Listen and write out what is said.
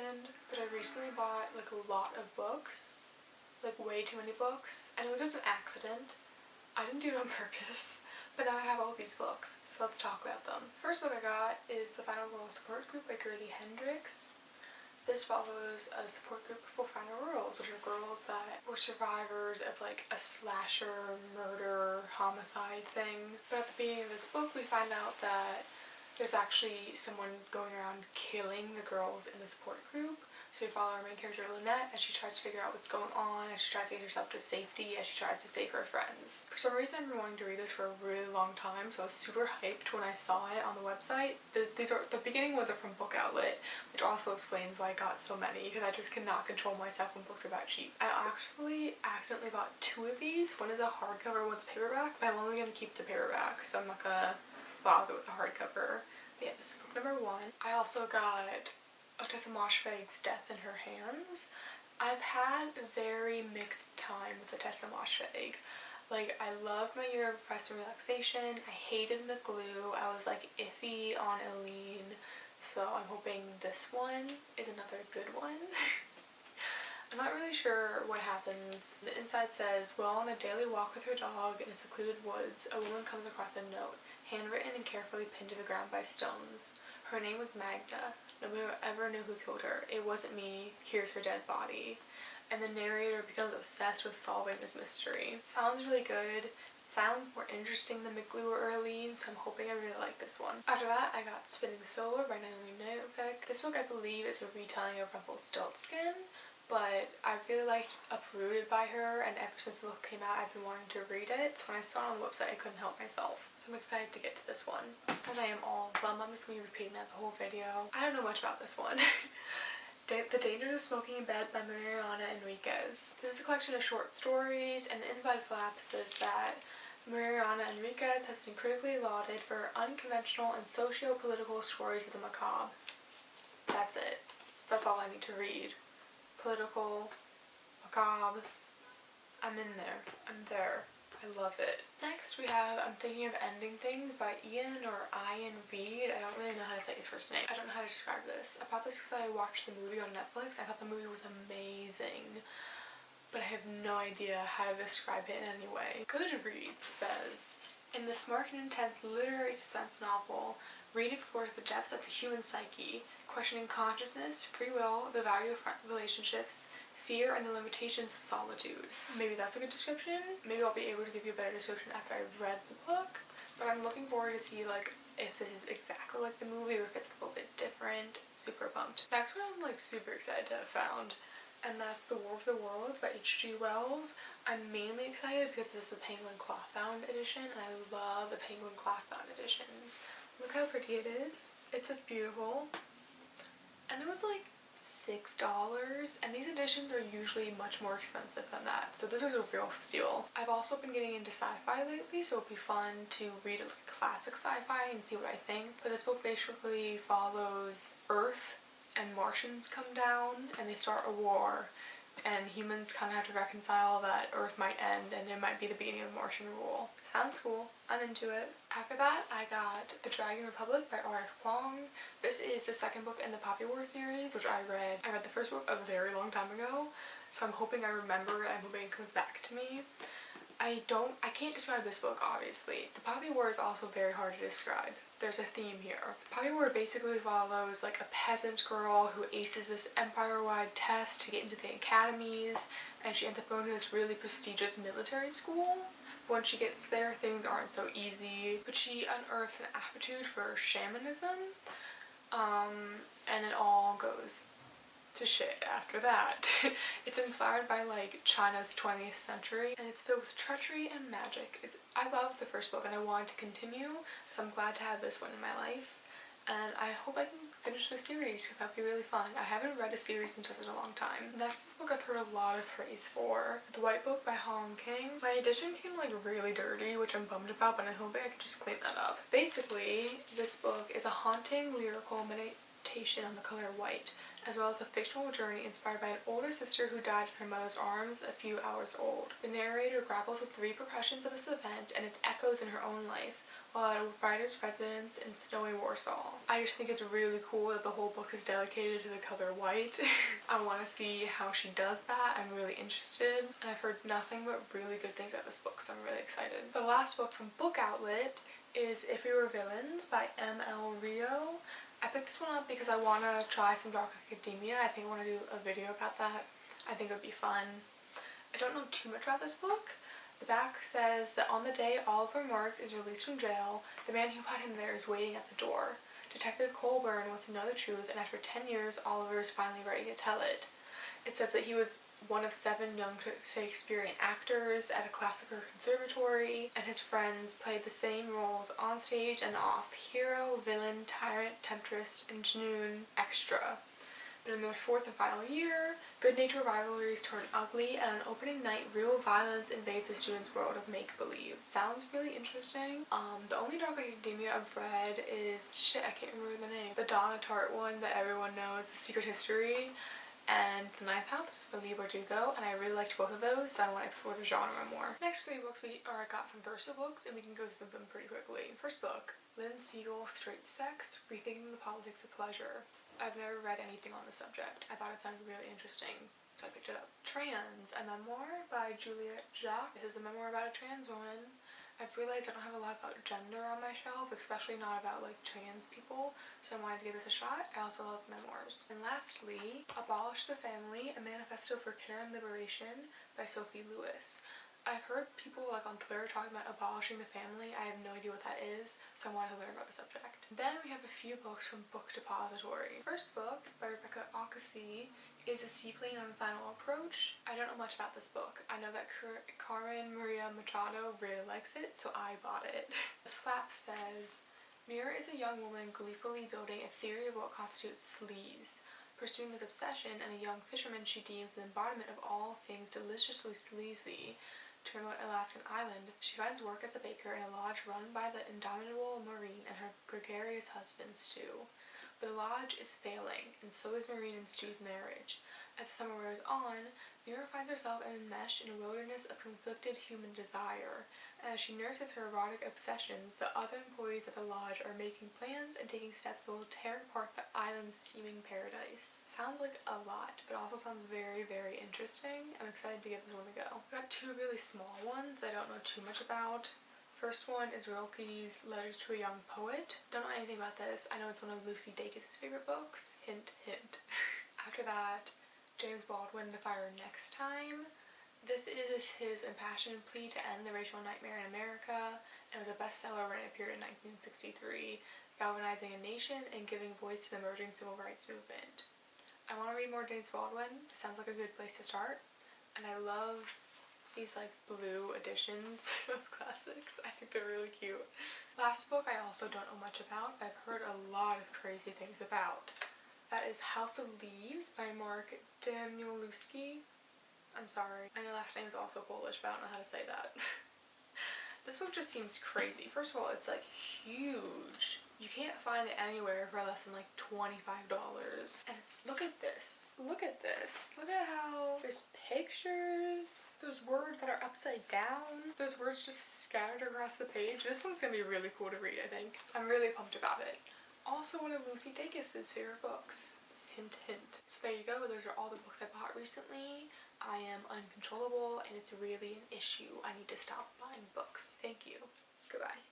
accident, but I recently bought like a lot of books, like way too many books, and it was just an accident. I didn't do it on purpose, but now I have all these books, so let's talk about them. First book I got is The Final Girl Support Group by Grady Hendrix. This follows a support group for final girls, which are girls that were survivors of like a slasher, murder, homicide thing. But at the beginning of this book, we find out that there's actually someone going around killing the girls in the support group. So we follow our main character Lynette as she tries to figure out what's going on, as she tries to get herself to safety, as she tries to save her friends. For some reason I've been wanting to read this for a really long time, so I was super hyped when I saw it on the website. The beginning ones are from Book Outlet, which also explains why I got so many, because I just cannot control myself when books are that cheap. I actually accidentally bought two of these. One is a hardcover, one's paperback, but I'm only going to keep the paperback, so I'm not going to bother with the hardcover. But yeah, this is book number 1. I also got Tessa Moshfegh's Death in Her Hands. I've had a very mixed time with the Tessa Moshfegh. Like, I loved My Year of Rest and Relaxation. I hated McGlue. I was like iffy on Eileen. So I'm hoping this one is another good one. I'm not really sure what happens. The inside says, while on a daily walk with her dog in a secluded woods, a woman comes across a note, handwritten and carefully pinned to the ground by stones. Her name was Magda. Nobody ever knew who killed her. It wasn't me. Here's her dead body. And the narrator becomes obsessed with solving this mystery. It sounds really good. It sounds more interesting than McGlue or Earlene, so I'm hoping I really like this one. After that, I got Spinning Silver by Naomi Novik. This book, I believe, is a retelling of Rumpelstiltskin, but I really liked Uprooted by her, and ever since the book came out, I've been wanting to read it, so when I saw it on the website, I couldn't help myself. So I'm excited to get to this one. As I am all of them, I'm just going to be repeating that the whole video. I don't know much about this one. The Dangers of Smoking in Bed by Mariana Enriquez. This is a collection of short stories, and the inside flap says that Mariana Enriquez has been critically lauded for her unconventional and socio-political stories of the macabre. That's it. That's all I need to read. Political, macabre. I'm in there. I'm there. I love it. Next we have I'm Thinking of Ending Things by Ian Reid. I don't really know how to say his first name. I don't know how to describe this. I bought this because I watched the movie on Netflix. I thought the movie was amazing, but I have no idea how to describe it in any way. Goodreads says, in this smart and intense literary suspense novel, Reid explores the depths of the human psyche, questioning consciousness, free will, the value of relationships, fear, and the limitations of solitude. Maybe that's a good description. Maybe I'll be able to give you a better description after I've read the book. But I'm looking forward to see like if this is exactly like the movie or if it's a little bit different. Super pumped. Next one I'm like super excited to have found, and that's The War of the Worlds by H.G. Wells. I'm mainly excited because this is the Penguin Clothbound edition, and I love the Penguin Clothbound editions. Look how pretty it is. It's just beautiful. And it was like $6, and these editions are usually much more expensive than that, so this was a real steal. I've also been getting into sci-fi lately, so it'll be fun to read a classic sci-fi and see what I think. But this book basically follows Earth, and Martians come down and they start a war, and humans kind of have to reconcile that Earth might end and it might be the beginning of Martian rule. Sounds cool. I'm into it. After that, I got The Dragon Republic by R.F. Kuang. This is the second book in the Poppy War series, which I read. I read the first book a very long time ago, so I'm hoping I remember it. I'm hoping it comes back to me. I can't describe this book, obviously. The Poppy War is also very hard to describe. There's a theme here. Poppy War basically follows like a peasant girl who aces this empire-wide test to get into the academies, and she ends up going to this really prestigious military school. Once she gets there, things aren't so easy, but she unearths an aptitude for shamanism, and it all goes to shit after that. It's inspired by like China's 20th century, and it's filled with treachery and magic. I love the first book and I want to continue, so I'm glad to have this one in my life, and I hope I can finish the series because that'd be really fun. I haven't read a series in such a long time. Next is a book I've heard a lot of praise for, The White Book by Hong King. My edition came like really dirty, which I'm bummed about, but I hope I can just clean that up. Basically, this book is a haunting lyrical meditation on the color white, as well as a fictional journey inspired by an older sister who died in her mother's arms a few hours old. The narrator grapples with the repercussions of this event and its echoes in her own life, while at a writer's residence in snowy Warsaw. I just think it's really cool that the whole book is dedicated to the color white. I want to see how she does that. I'm really interested, and I've heard nothing but really good things about this book, so I'm really excited. The last book from Book Outlet is If We Were Villains by M.L. Rio. I picked this one up because I want to try some dark academia. I think I want to do a video about that. I think it would be fun. I don't know too much about this book. The back says that on the day Oliver Marks is released from jail, the man who put him there is waiting at the door. Detective Colburn wants to know the truth, and after 10 years, Oliver is finally ready to tell it. It says that he was one of 7 young Shakespearean actors at a classical conservatory, and his friends played the same roles on stage and off: hero, villain, tyrant, temptress, ingenuine, extra. But in their 4th and final year, good-natured rivalries turn ugly, and on opening night, real violence invades the students' world of make-believe. Sounds really interesting. The only dark academia I've read is, I can't remember the name. The Donna Tartt one that everyone knows, The Secret History, and The Ninth House by Leigh Bardugo, and I really liked both of those, so I want to explore the genre more. Next 3 books I got from Verso books, and we can go through them pretty quickly. First book, Lynn Siegel, Straight Sex, Rethinking the Politics of Pleasure. I've never read anything on the subject. I thought it sounded really interesting, so I picked it up. Trans, a memoir by Juliette Jacques. This is a memoir about a trans woman. I've realized I don't have a lot about gender on my shelf, especially not about like trans people, so I wanted to give this a shot. I also love memoirs. And lastly, Abolish the Family, a manifesto for care and liberation by Sophie Lewis. I've heard people like on Twitter talking about abolishing the family. I have no idea what that is, so I wanted to learn about the subject. Then we have a few books from Book Depository. First book by Rebecca Ocasey is A Seaplane on Final Approach. I don't know much about this book. I know that Carmen Maria Machado really likes it, so I bought it. The flap says, Mira is a young woman gleefully building a theory of what constitutes sleaze. Pursuing this obsession and a young fisherman she deems the embodiment of all things deliciously sleazy, to a remote Alaskan island, she finds work as a baker in a lodge run by the indomitable Maureen and her gregarious husband, Stu. But the lodge is failing, and so is Maureen and Stu's marriage. As the summer wears on, Mira finds herself enmeshed in a wilderness of conflicted human desire, and as she nurses her erotic obsessions, the other employees at the lodge are making plans and taking steps that will tear apart the island's seeming paradise. Sounds like a lot, but also sounds very, very interesting. I'm excited to give this one a go. I've got 2 really small ones that I don't know too much about. First one is Rilke's Letters to a Young Poet. Don't know anything about this. I know it's one of Lucy Dacus' favorite books. Hint, hint. After that, James Baldwin, The Fire Next Time. This is his impassioned plea to end the racial nightmare in America. It was a bestseller when it appeared in 1963, galvanizing a nation and giving voice to the emerging civil rights movement. I want to read more James Baldwin. It sounds like a good place to start. And I love these like blue editions of classics. I think they're really cute. Last book I also don't know much about, but I've heard a lot of crazy things about. That is House of Leaves by Mark Danielewski. I'm sorry. My last name is also Polish, but I don't know how to say that. This book just seems crazy. First of all, it's like huge. You can't find it anywhere for less than like $25. And it's, look at this. Look at this. Look at how there's pictures. There's words that are upside down. There's words just scattered across the page. This one's gonna be really cool to read, I think. I'm really pumped about it. Also one of Lucy Dacus' favorite books. Hint, hint. So there you go. Those are all the books I bought recently. I am uncontrollable and it's really an issue. I need to stop buying books. Thank you. Goodbye.